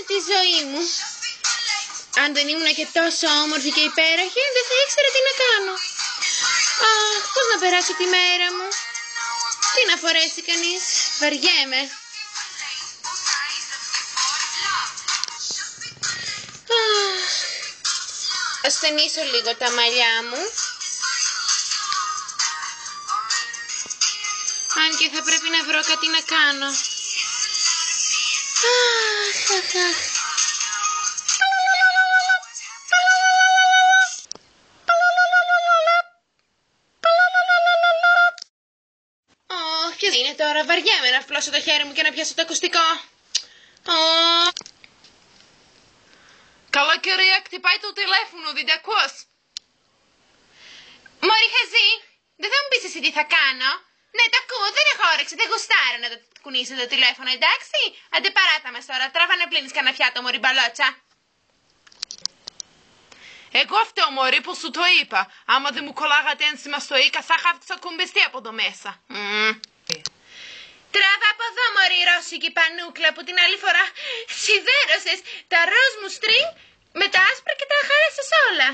τη ζωή μου. Αν δεν ήμουν και τόσο όμορφη και υπέροχη, δεν θα ήξερα τι να κάνω. Αχ, πώς να περάσω τη μέρα μου. Τι να φορέσει κανείς. Βαριέμαι. Ας ταινίσω λίγο τα μαλλιά μου. Αν και θα πρέπει να βρω κάτι να κάνω. Ποιος είναι τώρα, βαριέμαι να φλώσω το χέρι μου και να πιάσω το ακουστικό. Καλά κυρία, χτυπάει το τηλέφωνο, δεν τα ακούς. Μωρή Χαζή, δεν θα μου πεις εσύ τι θα κάνω. Ναι, τα ακούω, δεν έχω όρεξη, δεν γουστάρω να το κουνήσω το τηλέφωνο, εντάξει. Άντε παράτα μας τώρα, τράβα να πλύνεις κανένα πιάτο, μωρή μπαλότσα. Εγώ φταίω μωρή που σου το είπα. Άμα δεν μου κολλάγατε ένσημα στο οίκα, θα είχα ξεκουμπιστεί από το μέσα. Τράβα από εδώ, μωρή ρώσικη πανούκλα, που την άλλη φορά σιδέρωσες τα ροζ μου στρινγκ με τα άσπρα και τα χαρέσες όλα.